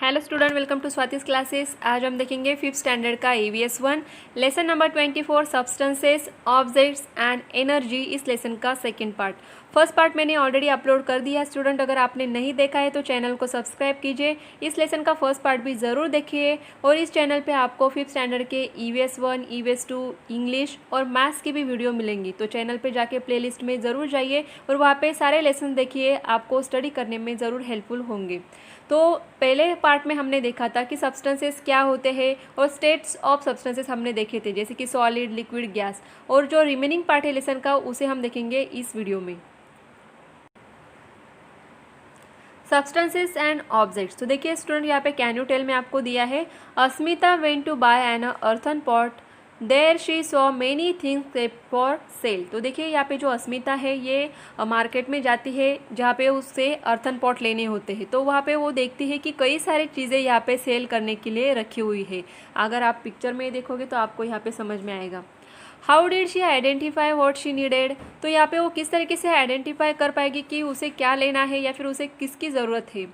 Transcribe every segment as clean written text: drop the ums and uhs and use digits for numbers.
Hello student, welcome to Swati's classes. आज हम देखेंगे फिफ्थ स्टैंडर्ड का EVS 1 lesson number 24 substances objects and energy. इस लेसन का सेकंड पार्ट। फर्स्ट पार्ट मैंने ऑलरेडी अपलोड कर दिया स्टूडेंट, अगर आपने नहीं देखा है तो चैनल को सब्सक्राइब कीजिए। इस लेसन का फर्स्ट पार्ट भी ज़रूर देखिए और इस चैनल पे आपको फिफ्थ स्टैंडर्ड के EVS 1 EVS 2 इंग्लिश और मैथ्स की भी वीडियो मिलेंगी, तो चैनल पे जाके प्लेलिस्ट में ज़रूर जाइए और वहाँ पे सारे लेसन देखिए, आपको स्टडी करने में ज़रूर हेल्पफुल होंगे। तो पहले पार्ट में हमने देखा था कि सब्सटेंसेस क्या होते हैं और स्टेट्स ऑफ सब्सटेंसेस हमने देखे थे, जैसे कि सॉलिड, लिक्विड, गैस। और जो रिमेनिंग पार्ट है लेसन का उसे हम देखेंगे इस वीडियो में। Substances and objects. तो देखिए स्टूडेंट, यहाँ पे कैन यू टेल में आपको दिया है, Asmita went to buy an earthen pot, there she saw many things for sale. तो देखिए यहाँ पे जो अस्मिता है ये मार्केट में जाती है जहाँ पे उससे अर्थन पॉट लेने होते हैं, तो वहाँ पे वो देखती है कि कई सारी चीज़ें यहाँ पे सेल करने के लिए रखी हुई है। अगर आप पिक्चर में देखोगे तो आपको यहाँ पे समझ में आएगा। How did she identify what she needed. तो यहाँ पे वो किस तरीके से आइडेंटिफाई कर पाएगी कि उसे क्या लेना है या फिर उसे किसकी ज़रूरत है।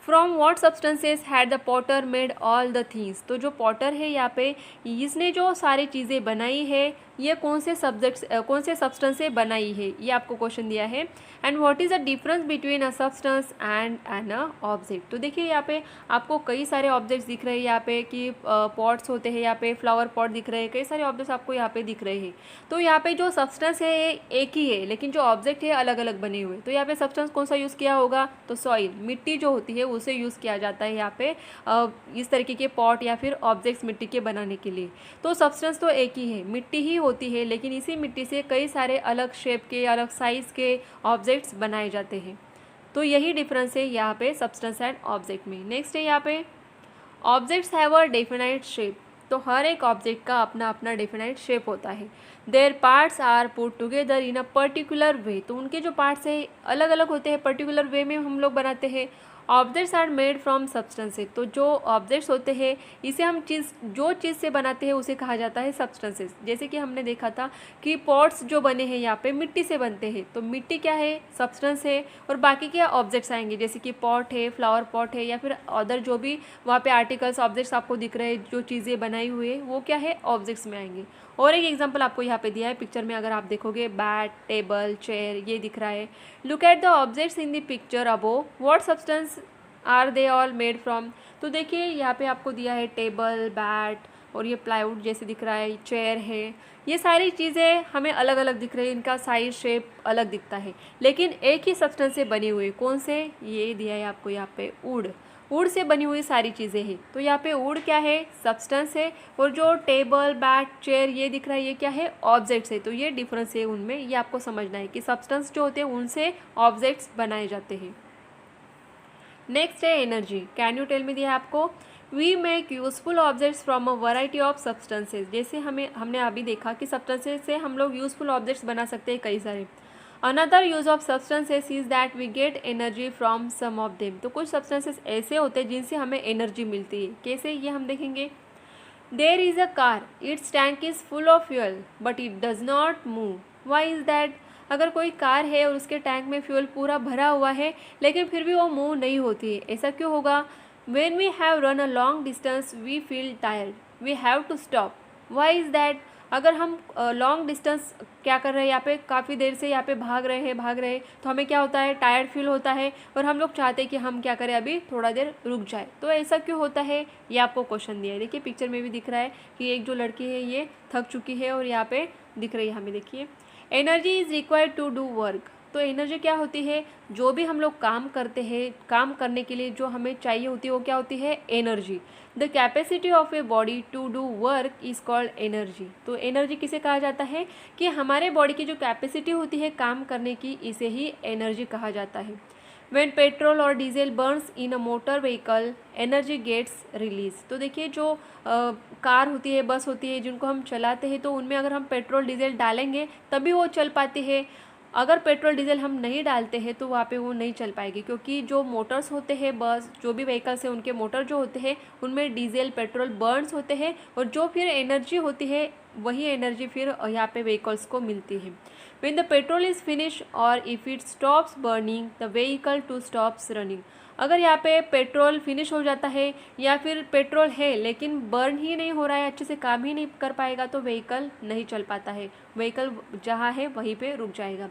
From what substances had the Potter made all the things. तो जो पॉटर है यहाँ पे इसने जो सारी चीज़ें बनाई है ये कौन से सब्सटेंस से बनाई है, ये आपको क्वेश्चन दिया है। And what is the difference between a substance and an object. तो देखिए यहाँ पे आपको कई सारे ऑब्जेक्ट्स दिख रहे हैं यहाँ पे कि पॉट्स होते हैं, यहाँ पे फ्लावर पॉट दिख रहे हैं, कई सारे ऑब्जेक्ट्स आपको यहाँ पे दिख रहे हैं। तो यहाँ पे जो सब्सटेंस है ये एक ही है, लेकिन जो ऑब्जेक्ट है अलग अलग बने हुए। तो यहाँ पे सब्सटेंस कौन सा यूज़ किया होगा, तो सॉइल, मिट्टी जो होती है उसे यूज़ किया जाता है यहाँ पे इस तरीके के पॉट या फिर ऑब्जेक्ट्स मिट्टी के बनाने के लिए। तो सब्सटेंस तो एक ही है, मिट्टी ही होती है, लेकिन इसी मिट्टी से कई सारे अलग शेप के, अलग साइज़ के ऑब्जेक्ट्स बनाए जाते हैं। तो यही डिफरेंस है यहाँ पे सब्सटेंस एंड ऑब्जेक्ट में। नेक्स्ट है यहाँ पे, objects have a definite shape. तो हर एक ऑब्जेक्ट का अपना अपना डेफिनाइट शेप होता है। Their parts are put together in a particular way. तो उनके जो पार्ट्स है अलग अलग होते हैं, पर्टिकुलर वे में हम लोग बनाते हैं। Objects are made from substances. तो जो ऑब्जेक्ट्स होते हैं इसे हम जो चीज़ से बनाते हैं उसे कहा जाता है सब्सटेंसेस। जैसे कि हमने देखा था कि पॉट्स जो बने हैं यहाँ पे मिट्टी से बनते हैं, तो मिट्टी क्या है, सब्सटेंस है। और बाकी क्या ऑब्जेक्ट्स आएंगे, जैसे कि पॉट है, फ्लावर पॉट है, या फिर अदर जो भी वहाँ पे आर्टिकल्स, ऑब्जेक्ट्स आपको दिख रहे हैं, जो चीज़ें बनाई हुई है वो क्या है, ऑब्जेक्ट्स में आएंगे। और एक एग्जांपल आपको यहाँ पे दिया है पिक्चर में, अगर आप देखोगे बैट, टेबल, चेयर ये दिख रहा है। Look at the objects in the picture above, what substance are they all made from. तो देखिए यहाँ पे आपको दिया है टेबल, बैट और ये प्लाईवुड जैसे दिख रहा है, चेयर है, ये सारी चीज़ें हमें अलग अलग दिख रही है, इनका साइज, शेप अलग दिखता है, लेकिन एक ही सब्सटेंस से बनी हुई। कौन से, ये दिया है आपको यहाँ पे वुड, वुड से बनी हुई सारी चीज़ें हैं। तो यहाँ पे वुड क्या है, सब्सटेंस है, और जो टेबल, बैट, चेयर ये दिख रहा है ये क्या है, ऑब्जेक्ट्स है। तो ये डिफरेंस है उनमें, ये आपको समझना है कि सब्सटेंस जो होते हैं उनसे ऑब्जेक्ट्स बनाए जाते हैं। नेक्स्ट है एनर्जी। कैन यू टेल में दिया है आपको, we make useful objects from a variety of substances. जैसे हमने अभी देखा कि सब्सटेंसेज से हम लोग यूजफुल ऑब्जेक्ट्स बना सकते हैं कई सारे। Another use of substances is that we get energy from some of them. तो कुछ सब्सटेंसेज ऐसे होते हैं जिनसे हमें एनर्जी मिलती है, कैसे ये हम देखेंगे। There is a car, its tank is full of fuel but it does not move, why is that. अगर कोई कार है और उसके टैंक में फ्यूल पूरा भरा हुआ है लेकिन फिर भी वो मूव नहीं होती है, ऐसा क्यों होगा। When we have run a long distance we feel tired, we have to stop, why is that. अगर हम लॉन्ग डिस्टेंस क्या कर रहे हैं, यहाँ पे काफ़ी देर से यहाँ पे भाग रहे हैं तो हमें क्या होता है, टायर्ड फील होता है, और हम लोग चाहते हैं कि हम क्या करें, अभी थोड़ा देर रुक जाए। तो ऐसा क्यों होता है, ये आपको क्वेश्चन दिया है। देखिए पिक्चर में भी दिख रहा है कि एक जो लड़की है ये थक चुकी है और यहाँ पे दिख रही है हमें, देखिए। Energy is required to do work. तो एनर्जी क्या होती है, जो भी हम लोग काम करते हैं, काम करने के लिए जो हमें चाहिए होती है वो क्या होती है, energy. The capacity of a body to do work is called energy. तो एनर्जी किसे कहा जाता है, कि हमारे बॉडी की जो कैपेसिटी होती है काम करने की, इसे ही एनर्जी कहा जाता है। When पेट्रोल और diesel burns in a motor vehicle energy gets release. तो देखिए जो कार होती है, बस होती है, जिनको हम चलाते हैं, तो उनमें अगर हम पेट्रोल डीजल डालेंगे तभी वो चल पाती है। अगर पेट्रोल डीजल हम नहीं डालते हैं तो वहाँ पे वो नहीं चल पाएगी, क्योंकि जो मोटर्स होते हैं, बस जो भी व्हीकल्स हैं उनके मोटर जो होते हैं उनमें डीजल, पेट्रोल बर्न्स होते हैं, और जो फिर एनर्जी होती है वही एनर्जी फिर यहाँ पे व्हीकल्स को मिलती है। When the petrol is finished or if it stops burning, the vehicle too stops running। अगर यहाँ पे पेट्रोल फिनिश हो जाता है या फिर पेट्रोल है लेकिन बर्न ही नहीं हो रहा है, अच्छे से काम ही नहीं कर पाएगा, तो व्हीकल नहीं चल पाता है, व्हीकल जहाँ है वहीं पे रुक जाएगा।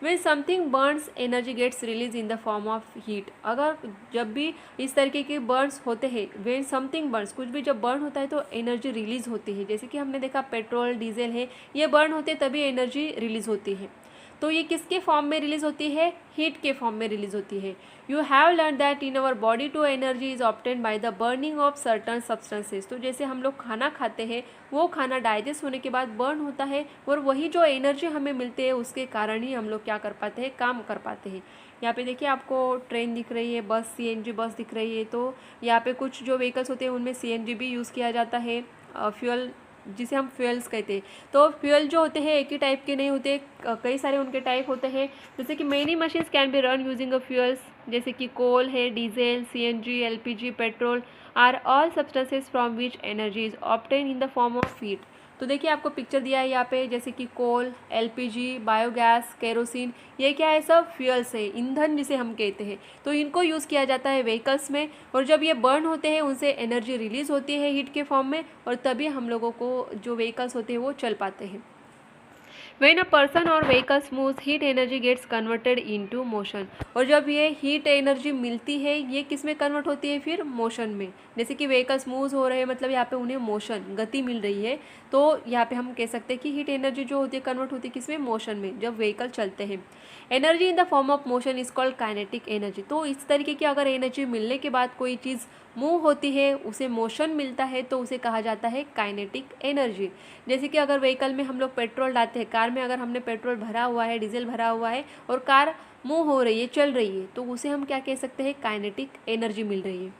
When something burns energy gets release in the form of heat, अगर जब भी इस तरीके के बर्न्स होते हैं, when समथिंग बर्न्स, कुछ भी जब बर्न होता है तो एनर्जी रिलीज होती है। जैसे कि हमने देखा पेट्रोल डीजल है, ये बर्न होते तभी एनर्जी रिलीज होती है। तो ये किसके फॉर्म में रिलीज होती है? हीट के फॉर्म में रिलीज होती है। You have learn that in our body too energy is obtain by the burning of certain substances. तो जैसे हम लोग खाना खाते हैं, वो खाना डाइजेस्ट होने के बाद बर्न होता है और वही जो एनर्जी हमें मिलती है उसके कारण ही हम लोग क्या कर पाते हैं, काम कर पाते हैं। यहाँ पे देखिए आपको ट्रेन दिख रही है, बस सीएनजी बस दिख रही है। तो यहाँ पे कुछ जो व्हीकल्स होते हैं उनमें सीएनजी भी यूज़ किया जाता है, फ्यूल जिसे हम फ्यूल्स कहते हैं। तो फ्यूल जो होते हैं एक ही टाइप के नहीं होते, कई सारे उनके टाइप होते हैं। जैसे कि many machines can be run using a fuels, जैसे कि कोल है, diesel, CNG, LPG, petrol are all substances from which energy is obtain in the form of heat. तो देखिए आपको पिक्चर दिया है यहाँ पे, जैसे कि कोल, एलपीजी, बायोगैस, केरोसिन, ये क्या है, सब फ्यूल्स है, ईंधन जिसे हम कहते हैं। तो इनको यूज़ किया जाता है व्हीकल्स में, और जब ये बर्न होते हैं उनसे एनर्जी रिलीज़ होती है हीट के फॉर्म में, और तभी हम लोगों को जो व्हीकल्स होते हैं वो चल पाते हैं। When a person or vehicle moves, heat energy gets converted into motion। और जब ये हीट एनर्जी मिलती है, ये किस में कन्वर्ट होती है? फिर मोशन में। जैसे कि व्हीकल्स मूव हो रहे हैं, मतलब यहाँ पे उन्हें मोशन, गति मिल रही है, तो यहाँ पे हम कह सकते हैं कि हीट एनर्जी जो होती है कन्वर्ट होती है किस में? मोशन में, जब व्हीकल चलते हैं। Energy in the form of motion is called kinetic energy. तो इस तरीके की अगर एनर्जी मिलने के बाद कोई चीज़ मूव होती है, उसे मोशन मिलता है, तो उसे कहा जाता है काइनेटिक एनर्जी। जैसे कि अगर व्हीकल में हम लोग पेट्रोल डालते हैं, कार में अगर हमने पेट्रोल भरा हुआ है, डीजल भरा हुआ है और कार मूव हो रही है, चल रही है, तो उसे हम क्या कह सकते हैं? काइनेटिक एनर्जी मिल रही है।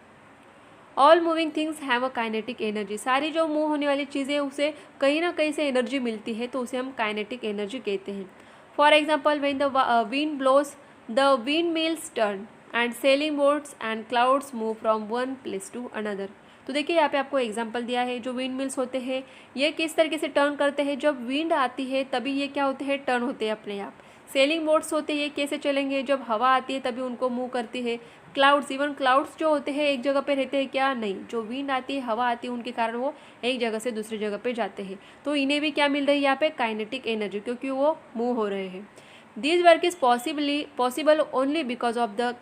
All moving things have a kinetic energy. सारी जो मूव होने वाली चीज़ें उसे कहीं ना कहीं से एनर्जी मिलती है, तो उसे हम काइनेटिक एनर्जी कहते हैं। For example, when the wind blows the wind mills turn and sailing boats and clouds move from one place to another. तो देखिए यहाँ पे आपको एग्जांपल दिया है, जो विंड मिल्स होते हैं ये किस तरीके से टर्न करते हैं? जब विंड आती है तभी ये क्या होते हैं? टर्न होते हैं अपने आप। सेलिंग बोट्स होते हैं, ये कैसे चलेंगे? जब हवा आती है तभी उनको मूव करती है। क्लाउड्स, इवन क्लाउड्स जो होते हैं एक जगह पे रहते हैं क्या? नहीं, जो विंड आती है, हवा आती है, उनके कारण वो एक जगह से दूसरी जगह पे जाते हैं। तो इन्हें भी क्या मिल रही है यहाँ पे? काइनेटिक एनर्जी, क्योंकि वो मूव हो रहे हैं। This work is possible only because of the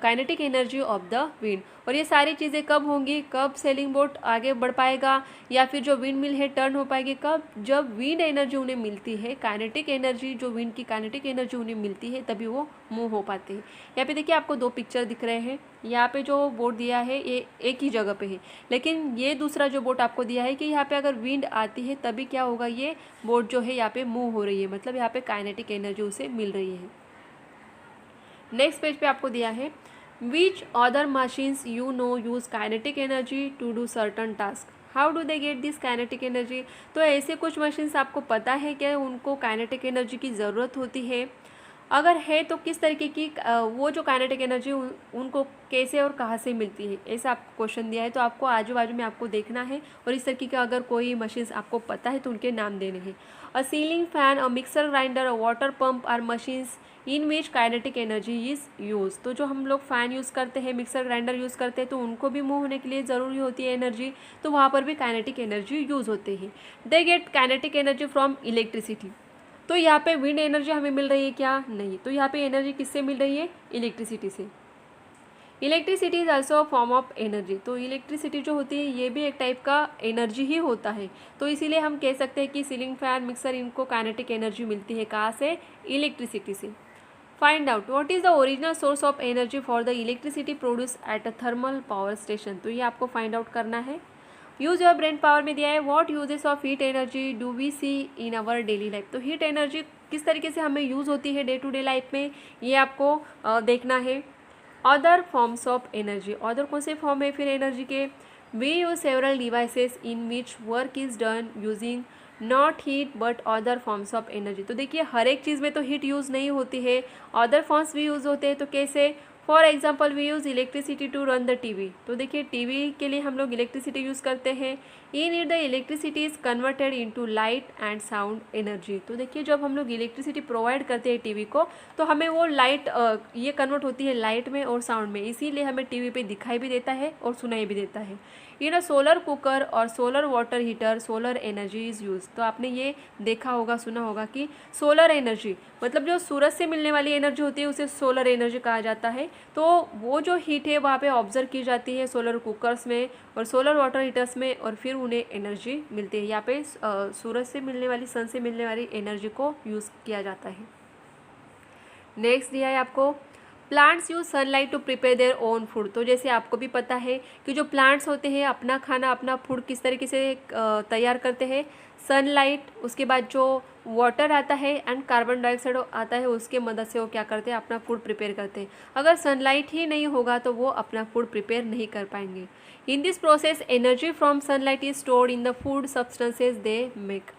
kinetic energy of the wind. और ये सारी चीज़ें कब होंगी? कब सेलिंग बोट आगे बढ़ पाएगा या फिर जो विंड मिल है टर्न हो पाएगी? कब? जब विंड एनर्जी उन्हें मिलती है, काइनेटिक एनर्जी, जो विंड की काइनेटिक एनर्जी उन्हें मिलती है, तभी वो मूव हो पाते हैं। यहाँ पे देखिए आपको दो पिक्चर दिख रहे हैं। यहाँ पे जो बोट दिया है ये एक ही जगह पे है, लेकिन ये दूसरा जो बोट आपको दिया है कि यहाँ पे अगर विंड आती है तभी क्या होगा? ये बोट जो है यहाँ पे मूव हो रही है, मतलब यहाँ पे काइनेटिक एनर्जी उसे मिल रही है। नेक्स्ट पेज पे आपको दिया है, which other machines you know use kinetic energy to do certain task, how do they get this kinetic energy. तो ऐसे कुछ मशीन्स आपको पता है क्या उनको काइनेटिक एनर्जी की ज़रूरत होती है? अगर है तो किस तरीके की वो जो काइनेटिक एनर्जी उनको कैसे और कहाँ से मिलती है, ऐसा आपको क्वेश्चन दिया है। तो आपको आजू बाजू में आपको देखना है और इस तरीके का अगर कोई मशीन्स आपको पता है तो उनके नाम देने हैं। A ceiling fan, a mixer grinder, a water pump are machines in which kinetic energy is use. तो जो हम लोग फ़ैन यूज़ करते हैं, मिक्सर ग्राइंडर यूज़ करते हैं, तो उनको भी मूव होने के लिए ज़रूरी होती है एनर्जी, तो वहाँ पर भी काइनेटिक एनर्जी यूज़ होती है। They get kinetic energy from electricity. तो यहाँ पे विंड एनर्जी हमें मिल रही है क्या? नहीं। तो यहाँ पे एनर्जी किससे मिल रही है? इलेक्ट्रिसिटी से। Electricity is also a form of energy. तो इलेक्ट्रिसिटी जो होती है ये भी एक टाइप का एनर्जी ही होता है। तो इसीलिए हम कह सकते हैं कि सीलिंग फैन, मिक्सर, इनको काइनेटिक एनर्जी मिलती है कहाँ से? इलेक्ट्रिसिटी से। Find out what is the original source of energy for the electricity produce at a thermal power station. तो ये आपको फाइंड आउट करना है। यूज़ योर ब्रेन पावर में दिया है, what uses of heat energy do we see in our daily life. तो heat energy किस तरीके से हमें यूज़ होती है डे टू डे लाइफ में, ये आपको देखना है। Other forms of energy, other कौन से फॉर्म है फिर एनर्जी के? We use several devices in which work is done using not heat but other forms of energy. तो देखिए हर एक चीज़ में तो हीट यूज़ नहीं होती है, अदर फॉर्म्स भी यूज़ होते हैं। तो कैसे? For example we use electricity to run the TV. तो देखिए टीवी के लिए हम लोग इलेक्ट्रिसिटी यूज़ करते हैं। In it the electricity is converted into light and sound energy. तो देखिए जब हम लोग इलेक्ट्रिसिटी प्रोवाइड करते हैं टीवी को तो हमें वो लाइट ये कन्वर्ट होती है लाइट में और साउंड में, इसीलिए हमें टीवी पे दिखाई भी देता है और सुनाई भी देता है। इन अ सोलर कुकर और solar water heater solar energy is use. तो आपने ये देखा होगा, सुना होगा कि सोलर एनर्जी मतलब जो सूरज से मिलने वाली एनर्जी होती है उसे सोलर एनर्जी कहा जाता है। तो वो जो हीट है वहाँ पे ऑब्जर्व की जाती है सोलर कुकर्स में और सोलर वाटर हीटर्स में और फिर उन्हें एनर्जी मिलती है। यहाँ पे सूरज से मिलने वाली, सन से मिलने वाली एनर्जी को यूज़ किया जाता है। नेक्स्ट दिया है आपको plants use sunlight to prepare their own food. तो जैसे आपको भी पता है कि जो प्लांट्स होते हैं अपना खाना, अपना फूड किस तरीके से तैयार करते हैं। सनलाइट, उसके बाद जो वाटर आता है एंड कार्बन डाइऑक्साइड आता है, उसके मदद से वो क्या करते हैं, अपना फूड प्रिपेयर करते हैं। अगर सनलाइट ही नहीं होगा तो वो अपना फूड प्रिपेयर नहीं कर पाएंगे। In this process energy from sunlight is stored in the food substances they make.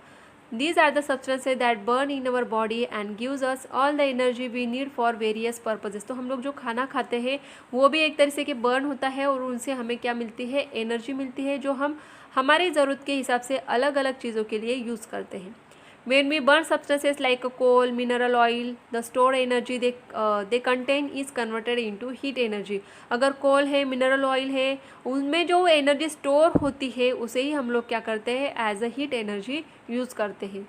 These are the substances that burn in our body and gives us all the energy we need for various purposes। तो हम लोग जो खाना खाते हैं वो भी एक तरह से कि बर्न होता है और उनसे हमें क्या मिलती है, एनर्जी मिलती है, जो हम हमारी ज़रूरत के हिसाब से अलग अलग चीज़ों के लिए यूज़ करते हैं। When we burn substances like coal, mineral oil, the stored energy they contain is converted into heat energy। अगर कोल है, मिनरल ऑयल है, उनमें जो एनर्जी स्टोर होती है उसे ही हम लोग क्या करते हैं, as a heat energy use करते हैं।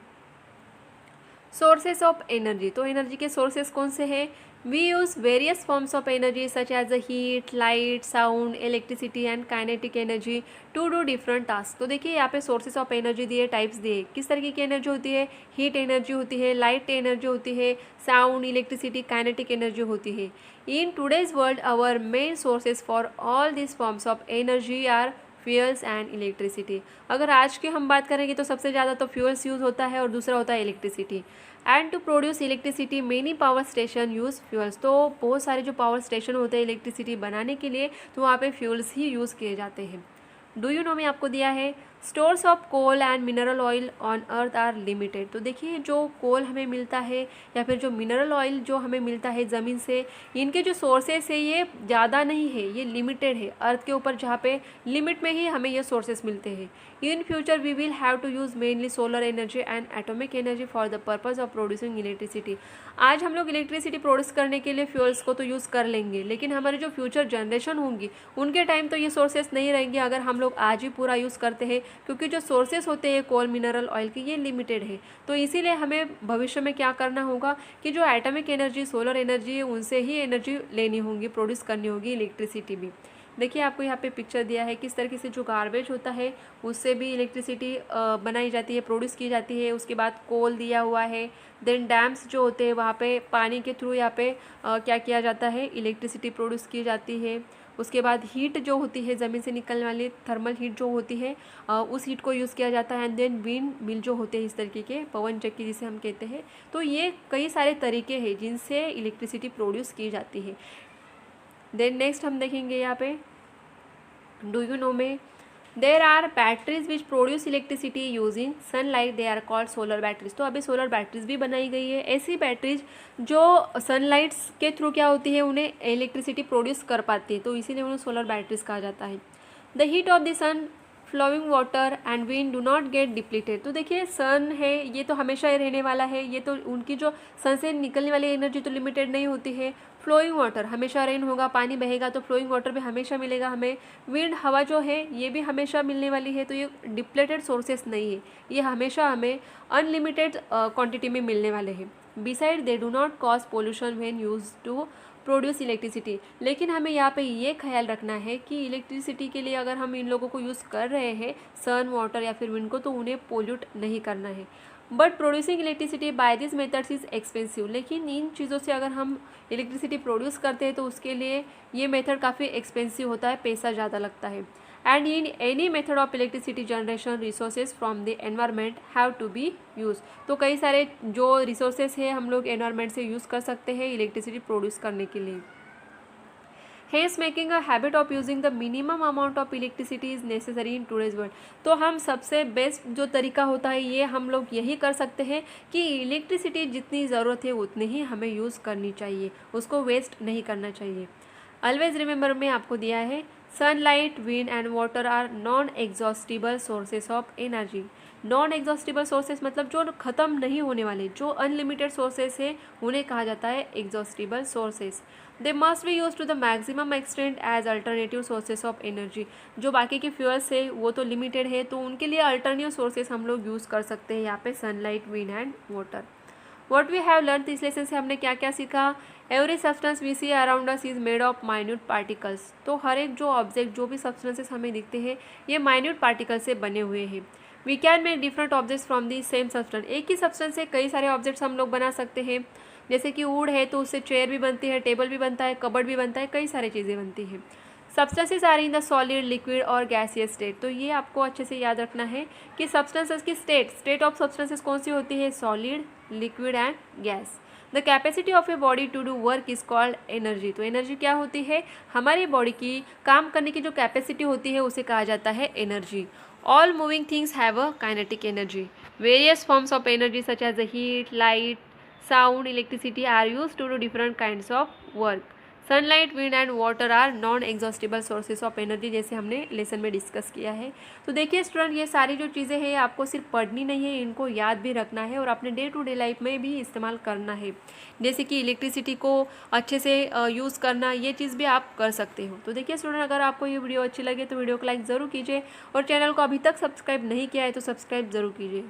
Sources of energy. तो एनर्जी के सोर्सेस कौन से हैं? We use various forms of energy such as a heat, light, sound, electricity and kinetic energy to do different task. तो देखिए यहाँ पे सोर्सेस ऑफ एनर्जी दिए, टाइप्स दिए, किस तरीके की एनर्जी होती है। हीट एनर्जी होती है, लाइट एनर्जी होती है, साउंड, इलेक्ट्रिसिटी, काइनेटिक एनर्जी होती है। In today's world our main sources for all this forms of energy are fuels and electricity. अगर आज की हम बात करेंगे तो सबसे ज़्यादा तो फ्यूल्स यूज़ होता है और दूसरा होता है electricity. And to produce electricity many power station use fuels. तो बहुत सारे जो पावर स्टेशन होते हैं इलेक्ट्रिसिटी बनाने के लिए, तो वहाँ पे फ्यूल्स ही यूज़ किए जाते हैं। डू यू नो में आपको दिया है stores of coal and mineral oil on earth are limited. तो देखिए जो कोल हमें मिलता है या फिर जो मिनरल ऑयल जो हमें मिलता है ज़मीन से, इनके जो सोर्सेस है ये ज़्यादा नहीं है, ये लिमिटेड है अर्थ के ऊपर, जहाँ पे लिमिट में ही हमें ये सोर्सेस मिलते हैं। In future we will have to use mainly solar energy and atomic energy for the purpose of producing electricity. आज हम लोग इलेक्ट्रिसिटी प्रोड्यूस करने के लिए फ्यूल्स को तो यूज़ कर लेंगे, लेकिन हमारी जो फ्यूचर जनरेशन होंगी उनके टाइम तो ये सोर्सेस नहीं रहेंगे अगर हम लोग आज ही पूरा यूज़ करते हैं, क्योंकि जो सोर्सेस होते हैं कोल, मिनरल ऑयल के, ये लिमिटेड है। तो इसीलिए हमें भविष्य में क्या करना होगा कि जो एटॉमिक एनर्जी, सोलर एनर्जी है, उनसे ही एनर्जी लेनी होगी, प्रोड्यूस करनी होगी इलेक्ट्रिसिटी भी। देखिए आपको यहाँ पे पिक्चर दिया है किस तरीके से जो गार्बेज होता है उससे भी इलेक्ट्रिसिटी बनाई जाती है, प्रोड्यूस की जाती है। उसके बाद कोल दिया हुआ है। देन डैम्स जो होते हैं वहाँ पे पानी के थ्रू यहाँ पे क्या किया जाता है, इलेक्ट्रिसिटी प्रोड्यूस की जाती है। उसके बाद हीट जो होती है ज़मीन से निकलने वाली थर्मल हीट जो होती है उस हीट को यूज़ किया जाता है। एंड देन विंड मिल जो होते हैं इस तरीके के, पवन चक्की जिसे हम कहते हैं। तो ये कई सारे तरीके हैं जिनसे इलेक्ट्रिसिटी प्रोड्यूस की जाती है। देन नेक्स्ट हम देखेंगे यहाँ पे डू यू नो में there are batteries which produce electricity using sunlight, they are called solar batteries. तो अभी सोलर बैटरीज भी बनाई गई है, ऐसी बैटरीज जो सनलाइट्स के थ्रू क्या होती है, उन्हें इलेक्ट्रिसिटी प्रोड्यूस कर पाती है, तो इसीलिए उन्हें सोलर बैटरीज कहा जाता है। The heat of the sun, flowing water and wind do not get depleted. तो देखिए सन है ये तो हमेशा ही रहने वाला है, ये तो उनकी जो सन से निकलने वाली एनर्जी तो लिमिटेड नहीं होती है। फ्लोइंग वाटर, हमेशा रेन होगा, पानी बहेगा तो फ्लोइंग वाटर भी हमेशा मिलेगा हमें। विंड, हवा जो है ये भी हमेशा मिलने वाली है, तो ये डिप्लेटेड सोर्सेस नहीं है, ये हमेशा हमें अनलिमिटेड क्वांटिटी में मिलने वाले हैं। Beside they do not cause pollution when use to produce electricity. लेकिन हमें यहाँ पे ये ख्याल रखना है कि इलेक्ट्रिसिटी के लिए अगर हम इन लोगों को यूज़ कर रहे हैं, सन, वाटर या फिर विंड को, तो उन्हें पोल्यूट नहीं करना है। But producing electricity by this methods is expensive. लेकिन इन चीज़ों से अगर हम इलेक्ट्रिसिटी प्रोड्यूस करते हैं तो उसके लिए ये मेथड काफ़ी एक्सपेंसिव होता है, पैसा ज़्यादा लगता है। And in any method of electricity generation resources from the environment have to be use. तो कई सारे जो रिसोर्सेज है हम लोग एनवायरनमेंट से यूज़ कर सकते हैं इलेक्ट्रिसिटी प्रोड्यूस करने के लिए। Hence making a habit of using the minimum amount of electricity is necessary in today's world. तो हम सबसे बेस्ट जो तरीका होता है ये हम लोग यही कर सकते हैं कि इलेक्ट्रिसिटी जितनी ज़रूरत है उतनी ही हमें यूज़ करनी चाहिए, उसको वेस्ट नहीं करना चाहिए। ऑलवेज रिमेंबर में आपको दिया है sunlight, wind and water are non exhaustible sources of energy. Non exhaustible sources मतलब जो ख़त्म नहीं होने वाले, जो अनलिमिटेड सोर्सेस है उन्हें कहा जाता है exhaustible sources. They must be use to the maximum extent as alternative sources of energy. जो बाकी के फ्यूल्स है वो तो लिमिटेड है, तो उनके लिए अल्टरनेटिव सोर्सेस हम लोग यूज़ कर सकते हैं यहाँ पे sunlight, wind and water. What we have learn, इस लेसन से हमने क्या क्या सीखा। Every substance we see around us is made of minute particles. तो हर एक जो ऑब्जेक्ट, जो भी सब्सटेंसेस हमें दिखते हैं ये माइन्यूट पार्टिकल से बने हुए हैं। We can make different objects from the same substance. एक ही सब्सटेंस से कई सारे ऑब्जेक्ट्स हम लोग बना सकते हैं। जैसे कि वुड है तो उससे चेयर भी बनती है, टेबल भी बनता है, कबर्ड भी बनता है, कई सारी चीज़ें बनती हैं। Substances are in the solid, liquid और गैसियस स्टेट। तो ये आपको अच्छे से याद रखना है कि सब्सटेंसेस की स्टेट ऑफ सब्सटेंसेस कौन सी होती है, solid, liquid and gas. The capacity of a body to do work is called energy. तो एनर्जी क्या होती है, हमारी बॉडी की काम करने की जो कैपेसिटी होती है उसे कहा जाता है energy. All moving things have a kinetic energy. Various forms of energy such as the heat, light, sound, electricity are use to do different kinds of work. Sunlight, wind and water are non exhaustible sources of energy, जैसे हमने lesson में discuss किया है। तो देखिए student, ये सारी जो चीज़ें हैं आपको सिर्फ पढ़नी नहीं है, इनको याद भी रखना है और अपने डे टू डे लाइफ में भी इस्तेमाल करना है। जैसे कि इलेक्ट्रिसिटी को अच्छे से यूज़ करना, ये चीज़ भी आप कर सकते हो। तो देखिए स्टूडेंट, अगर आपको ये वीडियो अच्छी लगे तो वीडियो को लाइक ज़रूर कीजिए और चैनल को अभी तक सब्सक्राइब नहीं किया है तो सब्सक्राइब ज़रूर कीजिए।